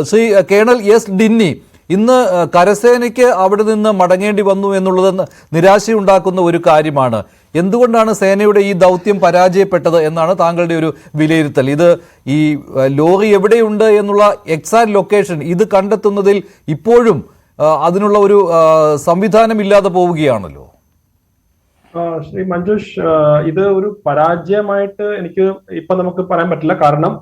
Shri colonel S ഡിന്നി, ഇന്ന് കരസേനയ്ക്ക് അവിടെ നിന്ന് മടങ്ങേണ്ടി വന്നു എന്നുള്ളത് നിരാശയുണ്ടാക്കുന്ന ഒരു കാര്യമാണ്. എന്തുകൊണ്ടാണ് സേനയുടെ ഈ ദൗത്യം പരാജയപ്പെട്ടത് എന്നാണ് താങ്കളുടെ ഒരു വിലയിരുത്തൽ? ഇത് ഈ ലോറി എവിടെയുണ്ട് എന്നുള്ള എക്സാക്ട് ലൊക്കേഷൻ ഇത് കണ്ടെത്തുന്നതിൽ ഇപ്പോഴും അതിനുള്ള ഒരു സംവിധാനം ഇല്ലാതെ പോവുകയാണല്ലോ. ശ്രീ മഞ്ജുഷ്, ഇത് ഒരു പരാജയമായിട്ട് എനിക്ക് ഇപ്പൊ നമുക്ക് പറയാൻ പറ്റില്ല. കാരണം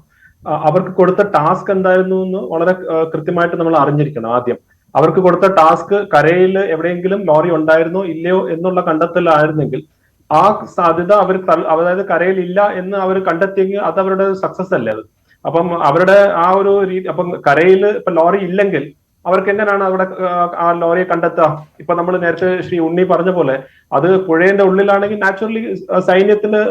അവർക്ക് കൊടുത്ത ടാസ്ക് എന്തായിരുന്നു എന്ന് വളരെ കൃത്യമായിട്ട് നമ്മൾ അറിഞ്ഞിരിക്കണം. ആദ്യം അവർക്ക് കൊടുത്ത ടാസ്ക് കരയിൽ എവിടെയെങ്കിലും ലോറി ഉണ്ടായിരുന്നോ ഇല്ലയോ എന്നുള്ള കണ്ടെത്തലായിരുന്നെങ്കിൽ ആ സാധ്യത അവർ, അതായത് കരയിൽ ഇല്ല എന്ന് അവർ കണ്ടെത്തിയെങ്കിൽ അത് അവരുടെ സക്സസ് അല്ലേ അത്. അപ്പം അവരുടെ ആ ഒരു രീതി, അപ്പം കരയിൽ ഇപ്പൊ ലോറി ഇല്ലെങ്കിൽ അവർക്ക് എങ്ങനെയാണ് അവിടെ ആ ലോറിയെ കണ്ടെത്തുക? ഇപ്പൊ നമ്മൾ നേരത്തെ ശ്രീ ഉണ്ണി പറഞ്ഞ പോലെ അത് പുഴയുടെ ഉള്ളിലാണെങ്കിൽ നാച്ചുറലി സൈന്യത്തിന്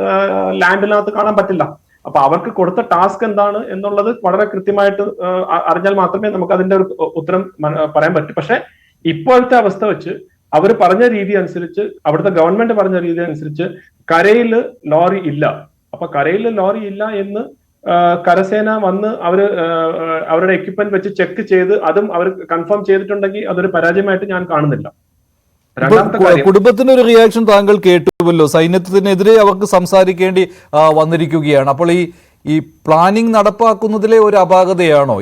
ലാൻഡിനകത്ത് കാണാൻ പറ്റില്ല. അപ്പൊ അവർക്ക് കൊടുത്ത ടാസ്ക് എന്താണ് എന്നുള്ളത് വളരെ കൃത്യമായിട്ട് അറിഞ്ഞാൽ മാത്രമേ നമുക്ക് അതിന്റെ ഒരു ഉത്തരം പറയാൻ പറ്റൂ. പക്ഷെ ഇപ്പോഴത്തെ അവസ്ഥ വെച്ച് അവർ പറഞ്ഞ രീതി അനുസരിച്ച്, അവിടുത്തെ ഗവൺമെന്റ് പറഞ്ഞ രീതി അനുസരിച്ച് കരയിൽ ലോറി ഇല്ല. അപ്പൊ കരയിൽ ലോറി ഇല്ല എന്ന് കരസേന വന്ന് അവരുടെ എക്യുപ്മെന്റ് വെച്ച് ചെക്ക് ചെയ്ത് അതും അവർ കൺഫേം ചെയ്തിട്ടുണ്ടെങ്കിൽ അതൊരു പരാജയമായിട്ട് ഞാൻ കാണുന്നില്ല. കുടുംബത്തിന്റെ ഒരു റിയാക്ഷൻ താങ്കൾ കേട്ടുവല്ലോ. സൈന്യത്തിനെതിരെ അവർക്ക് സംസാരിക്കേണ്ടി വന്നിരിക്കുകയാണ്. അപ്പോൾ ഈ പ്ലാനിംഗ് നടപ്പാക്കുന്നതിലെ ഒരു അപാകതയാണോ?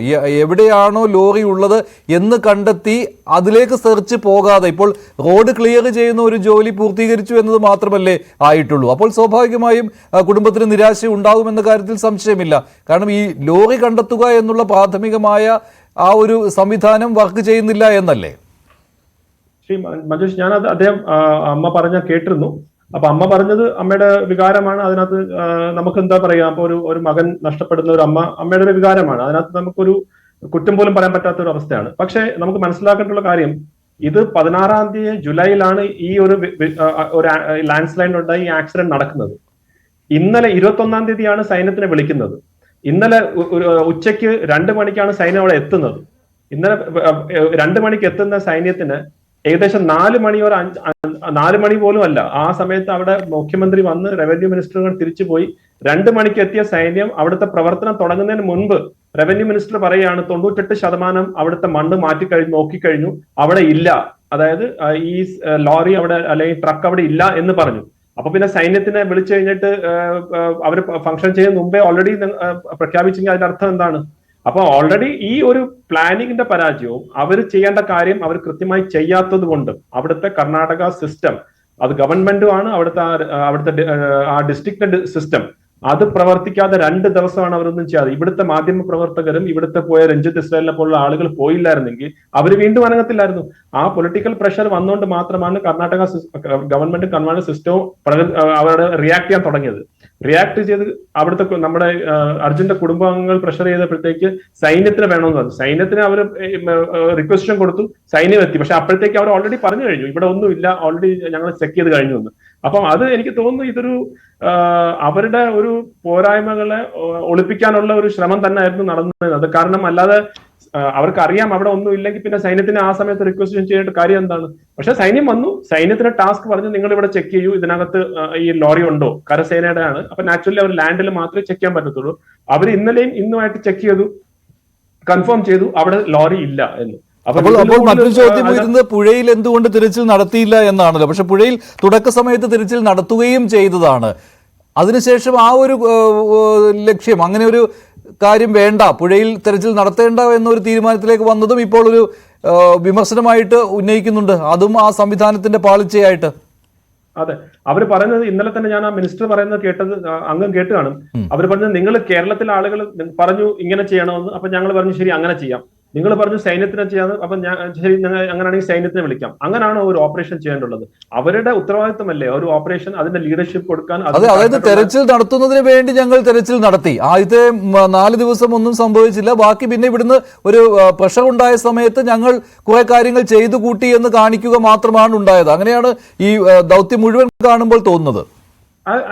എവിടെയാണോ ലോറി ഉള്ളത് എന്ന് കണ്ടെത്തി അതിലേക്ക് സെർച്ച് പോകാതെ ഇപ്പോൾ റോഡ് ക്ലിയർ ചെയ്യുന്ന ഒരു ജോലി പൂർത്തീകരിച്ചു എന്നത് മാത്രമല്ലേ ആയിട്ടുള്ളൂ. അപ്പോൾ സ്വാഭാവികമായും കുടുംബത്തിന് നിരാശ ഉണ്ടാകുമെന്ന കാര്യത്തിൽ സംശയമില്ല. കാരണം ഈ ലോറി കണ്ടെത്തുക എന്നുള്ള പ്രാഥമികമായ ആ ഒരു സംവിധാനം വർക്ക് ചെയ്യുന്നില്ല എന്നല്ലേ? ശ്രീ മഞ്ജുഷ്, ഞാനത് അദ്ദേഹം അമ്മ പറഞ്ഞ കേട്ടിരുന്നു. അപ്പൊ അമ്മ പറഞ്ഞത് അമ്മയുടെ വികാരമാണ്. അതിനകത്ത് നമുക്ക് എന്താ പറയാ, അപ്പൊ ഒരു മകൻ നഷ്ടപ്പെടുന്ന ഒരു അമ്മയുടെ ഒരു വികാരമാണ്. അതിനകത്ത് നമുക്കൊരു കുറ്റം പോലും പറയാൻ പറ്റാത്ത ഒരു അവസ്ഥയാണ്. പക്ഷെ നമുക്ക് മനസ്സിലാക്കേണ്ടുള്ള കാര്യം, ഇത് 16 തീയതി ജൂലൈയിലാണ് ഈ ഒരു ലാൻഡ് സ്ലൈഡ് ഉണ്ടായി ഈ ആക്സിഡന്റ് നടക്കുന്നത്. ഇന്നലെ 21 തീയതിയാണ് സൈന്യത്തിനെ വിളിക്കുന്നത്. ഇന്നലെ ഉച്ചയ്ക്ക് 2 മണിക്കാണ് സൈന്യം അവിടെ എത്തുന്നത്. ഇന്നലെ 2 മണിക്ക് എത്തുന്ന സൈന്യത്തിന് ഏകദേശം 4 മണി പോലും അല്ല ആ സമയത്ത് അവിടെ മുഖ്യമന്ത്രി വന്ന് റവന്യൂ മിനിസ്റ്ററുകൾ തിരിച്ചുപോയി. 2 മണിക്ക് എത്തിയ സൈന്യം അവിടുത്തെ പ്രവർത്തനം തുടങ്ങുന്നതിന് മുൻപ് റവന്യൂ മിനിസ്റ്റർ പറയുകയാണ് 98% അവിടുത്തെ മണ്ണ് നോക്കിക്കഴിഞ്ഞു, അവിടെ ഇല്ല. അതായത് ഈ ലോറി അവിടെ അല്ലെങ്കിൽ ട്രക്ക് അവിടെ ഇല്ല എന്ന് പറഞ്ഞു. അപ്പൊ പിന്നെ സൈന്യത്തിനെ വിളിച്ചു കഴിഞ്ഞിട്ട് അവർ ഫംഗ്ഷൻ ചെയ്യുന്ന മുമ്പേ ഓൾറെഡി പ്രഖ്യാപിച്ചെങ്കിൽ അതിന്റെ അർത്ഥം എന്താണ്? അപ്പൊ ഓൾറെഡി ഈ ഒരു പ്ലാനിങ്ങിന്റെ പരാജയവും അവർ ചെയ്യേണ്ട കാര്യം അവർ കൃത്യമായി ചെയ്യാത്തത് കൊണ്ട് അവിടുത്തെ കർണാടക സിസ്റ്റം, അത് ഗവൺമെന്റും ആണ്, അവിടുത്തെ ആ ഡിസ്ട്രിക്ട് സിസ്റ്റം അത് പ്രവർത്തിക്കാതെ 2 ദിവസമാണ് അവരൊന്നും ചെയ്യാതെ. ഇവിടുത്തെ മാധ്യമ പ്രവർത്തകരും ഇവിടുത്തെ പോയ രഞ്ജിത്ത് ഇസ്രായേലിനെ പോലുള്ള ആളുകൾ പോയില്ലായിരുന്നെങ്കിൽ അവർ വീണ്ടും അനങ്ങത്തില്ലായിരുന്നു. ആ പൊളിറ്റിക്കൽ പ്രഷർ വന്നുകൊണ്ട് മാത്രമാണ് കർണാടക ഗവൺമെന്റും കർണാടക സിസ്റ്റവും അവരുടെ റിയാക്ട് ചെയ്യാൻ തുടങ്ങിയത്. റിയാക്ട് ചെയ്ത് അവിടുത്തെ നമ്മുടെ അർജുന്റെ കുടുംബാംഗങ്ങൾ പ്രഷർ ചെയ്തപ്പോഴത്തേക്ക് സൈന്യത്തിന് വേണമെന്ന് പറഞ്ഞു. സൈന്യത്തിന് അവർ റിക്വസ്റ്റൻ കൊടുത്തു, സൈന്യം എത്തി. പക്ഷെ അപ്പോഴത്തേക്ക് അവർ ഓൾറെഡി പറഞ്ഞു കഴിഞ്ഞു ഇവിടെ ഒന്നും ഇല്ല, ഓൾറെഡി ഞങ്ങൾ ചെക്ക് ചെയ്ത് കഴിഞ്ഞു എന്ന്. അപ്പം അത് എനിക്ക് തോന്നുന്നു ഇതൊരു അവരുടെ ഒരു പോരായ്മകളെ ഒളിപ്പിക്കാനുള്ള ഒരു ശ്രമം തന്നെ ആയിരുന്നു നടന്നത്. കാരണം അല്ലാതെ അവർക്കറിയാം അവിടെ ഒന്നും ഇല്ലെങ്കിൽ പിന്നെ സൈന്യത്തിന് ആ സമയത്ത് റിക്വസ്റ്റ് ചെയ്തിട്ട് കാര്യം എന്താണ്? പക്ഷെ സൈന്യം വന്നു, സൈന്യത്തിന് ടാസ്ക് പറഞ്ഞു നിങ്ങൾ ഇവിടെ ചെക്ക് ചെയ്യൂ, ഇതിനകത്ത് ഈ ലോറി ഉണ്ടോ, കരസേനയുടെ ആണ്. അപ്പൊ നാച്ചുറലി അവർ ലാൻഡിൽ മാത്രമേ ചെക്ക് ചെയ്യാൻ പറ്റത്തുള്ളൂ. അവർ ഇന്നലെയും ഇന്നുമായിട്ട് ചെക്ക് ചെയ്തു, കൺഫേം ചെയ്തു അവിടെ ലോറി ഇല്ല എന്ന്. അപ്പോൾ മറ്റൊരു ചോദ്യം വരുന്നത് പുഴയിൽ എന്തുകൊണ്ട് തിരച്ചിൽ നടത്തിയില്ല എന്നാണല്ലോ. പക്ഷെ പുഴയിൽ തുടക്ക സമയത്ത് തിരച്ചിൽ നടത്തുകയും ചെയ്തതാണ്. അതിനുശേഷം ആ ഒരു ലക്ഷ്യം, അങ്ങനെ ഒരു കാര്യം വേണ്ട, പുഴയിൽ തെരച്ചിൽ നടത്തേണ്ട എന്നൊരു തീരുമാനത്തിലേക്ക് വന്നതും ഇപ്പോൾ ഒരു വിമർശനമായിട്ട് ഉന്നയിക്കുന്നുണ്ട്. അതും ആ സംവിധാനത്തിന്റെ പാളിച്ചയായിട്ട്. അതെ, അവർ പറയുന്നത് ഇന്നലെ തന്നെ ഞാൻ ആ മിനിസ്റ്റർ പറയുന്നത് കേട്ടത് അംഗം കേട്ട് കാണും. അവർ പറഞ്ഞത് നിങ്ങൾ കേരളത്തിലെ ആളുകൾ പറഞ്ഞു ഇങ്ങനെ ചെയ്യണമെന്ന്. അപ്പൊ ഞങ്ങൾ പറഞ്ഞു ശരി അങ്ങനെ ചെയ്യാം. നിങ്ങൾ പറഞ്ഞു സൈന്യത്തിനെ ചെയ്യാന്ന്. അപ്പൊ ശരി അങ്ങനെയാണെങ്കിൽ സൈന്യത്തിനെ വിളിക്കാം. അങ്ങനെയാണോ ഒരു ഓപ്പറേഷൻ ചെയ്യേണ്ടുള്ളത്? അവരുടെ ഉത്തരവാദിത്തമല്ലേ ഒരു ഓപ്പറേഷൻ, അതിന്റെ ലീഡർഷിപ്പ് കൊടുക്കാൻ. അതായത് തെരച്ചിൽ നടത്തുന്നതിന് വേണ്ടി ഞങ്ങൾ തെരച്ചിൽ നടത്തി. ആദ്യത്തെ 4 ദിവസം ഒന്നും സംഭവിച്ചില്ല. ബാക്കി പിന്നെ ഇവിടുന്ന് ഒരു പ്രഷർ ഉണ്ടായ സമയത്ത് ഞങ്ങൾ കുറെ കാര്യങ്ങൾ ചെയ്തു കൂട്ടി എന്ന് കാണിക്കുക മാത്രമാണ് ഉണ്ടായത്. അങ്ങനെയാണ് ഈ ദൗത്യം മുഴുവൻ കാണുമ്പോൾ തോന്നുന്നത്.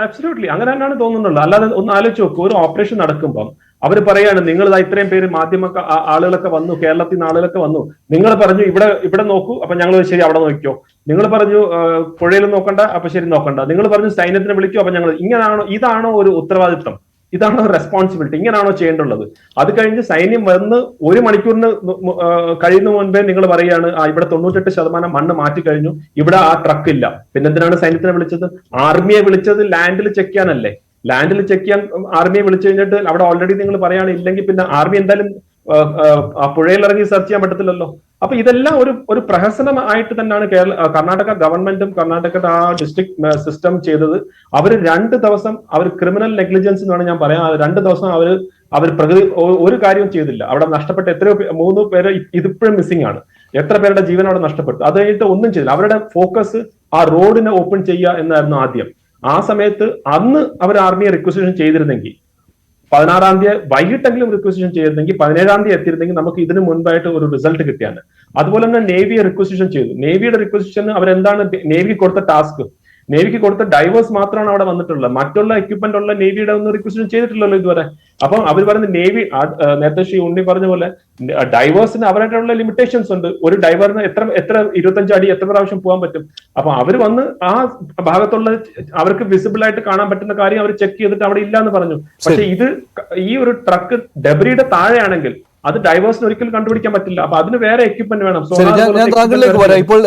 അബ്സല്യൂട്ട്ലി അങ്ങനെ തന്നെയാണ് തോന്നുന്നുള്ളത്. അല്ലാതെ ഒന്ന് ആലോചിച്ച് നോക്കൂ, ഒരു ഓപ്പറേഷൻ നടക്കുമ്പം അവർ പറയാണ് നിങ്ങൾ ഇത്രയും പേര് മാധ്യമ ആളുകളൊക്കെ വന്നു, കേരളത്തിൽ നിന്ന് ആളുകളൊക്കെ വന്നു, നിങ്ങൾ പറഞ്ഞു ഇവിടെ നോക്കൂ, അപ്പൊ ഞങ്ങൾ ശരി അവിടെ നോക്കിയോ. നിങ്ങൾ പറഞ്ഞു പുഴയിൽ നോക്കണ്ട, അപ്പൊ ശരി നോക്കണ്ട. നിങ്ങൾ പറഞ്ഞു സൈന്യത്തിനെ വിളിക്കോ, അപ്പൊ ഞങ്ങൾ ഇങ്ങനെയാണോ? ഇതാണോ ഒരു ഉത്തരവാദിത്വം? ഇതാണോ റെസ്പോൺസിബിലിറ്റി? ഇങ്ങനെയാണോ ചെയ്യേണ്ടുള്ളത്? അത് കഴിഞ്ഞ് സൈന്യം വന്ന് 1 മണിക്കൂറിന് കഴിയുന്ന മുൻപേ നിങ്ങൾ പറയുകയാണ് ഇവിടെ 98% മണ്ണ് മാറ്റി കഴിഞ്ഞു, ഇവിടെ ആ ട്രക്ക് ഇല്ല. പിന്നെ എന്തിനാണ് സൈന്യത്തിനെ വിളിച്ചത്? ആർമിയെ വിളിച്ചത് ലാൻഡിൽ ചെക്ക് ചെയ്യാനല്ലേ? ലാൻഡിൽ ചെക്ക് ചെയ്യാൻ ആർമിയെ വിളിച്ചു കഴിഞ്ഞിട്ട് അവിടെ ഓൾറെഡി നിങ്ങൾ പറയുകയാണ് ഇല്ലെങ്കിൽ പിന്നെ ആർമി എന്തായാലും ആ പുഴയിൽ ഇറങ്ങി സെർച്ച് ചെയ്യാൻ പറ്റത്തില്ലല്ലോ. അപ്പൊ ഇതെല്ലാം ഒരു പ്രഹസനമായിട്ട് തന്നെയാണ് കർണാടക ഗവൺമെന്റും കർണാടകയുടെ ആ ഡിസ്ട്രിക്ട് സിസ്റ്റം ചെയ്തത്. അവർ 2 ദിവസം അവർ ക്രിമിനൽ നെഗ്ലിജൻസ് എന്നാണ് ഞാൻ പറയാം. 2 ദിവസം അവർ പ്രകൃതി ഒരു കാര്യവും ചെയ്തില്ല. അവിടെ നഷ്ടപ്പെട്ട എത്രയോ 3 പേര് ഇതിപ്പോഴും മിസ്സിംഗ് ആണ്. എത്ര പേരുടെ ജീവൻ അവിടെ നഷ്ടപ്പെട്ടു. അത് കഴിഞ്ഞിട്ട് ഒന്നും ചെയ്തില്ല. അവരുടെ ഫോക്കസ് ആ റോഡിനെ ഓപ്പൺ ചെയ്യുക എന്നായിരുന്നു ആദ്യം. ആ സമയത്ത് അന്ന് അവർ ആർമിയെ റിക്വസിഷൻ ചെയ്തിരുന്നെങ്കിൽ 16-ാം തീയതി വൈകിട്ടെങ്കിലും റിക്വസിഷൻ ചെയ്തിരുന്നെങ്കിൽ 17-ാം തീയതി എത്തിയിരുന്നെങ്കിൽ നമുക്ക് ഇതിനു മുൻപായിട്ട് ഒരു റിസൾട്ട് കിട്ടിയാണ്. അതുപോലെ തന്നെ നേവിയെ റിക്വസിഷൻ ചെയ്തു. നേവിയുടെ റിക്വസിഷൻ അവരെന്താണ് നേവിക്ക് കൊടുത്ത ടാസ്ക്? നേവിക്ക് കൊടുത്ത ഡൈവേഴ്സ് മാത്രമാണ് അവിടെ വന്നിട്ടുള്ളത്. മറ്റുള്ള എക്യുപ്മെന്റ് ഉള്ള നേവിയുടെ ഒന്നും റിക്വസിഷൻ ചെയ്തിട്ടില്ലല്ലോ ഇതുവരെ. അപ്പം അവർ പറയുന്ന നേവി നേരത്തെ ശ്രീ ഉണ്ണി പറഞ്ഞ പോലെ ഡൈവേഴ്സിന് അവരായിട്ടുള്ള ലിമിറ്റേഷൻസ് ഉണ്ട്. ഒരു ഡൈവറിന് എത്ര 25 അടി എത്ര പ്രാവശ്യം പോകാൻ പറ്റും? അപ്പൊ അവർ വന്ന് ആ ഭാഗത്തുള്ള അവർക്ക് വിസിബിൾ ആയിട്ട് കാണാൻ പറ്റുന്ന കാര്യം അവർ ചെക്ക് ചെയ്തിട്ട് അവിടെ ഇല്ല എന്ന് പറഞ്ഞു. പക്ഷെ ഈ ഒരു ട്രക്ക് ഡെബ്രിയുടെ താഴെയാണെങ്കിൽ അത് ഡൈവേഴ്സിന് ഒരിക്കലും കണ്ടുപിടിക്കാൻ പറ്റില്ല. അപ്പൊ അതിന് വേറെ എക്യുപ്മെന്റ് വേണം. താങ്കളിലേക്ക് വരാം. ഇപ്പോൾ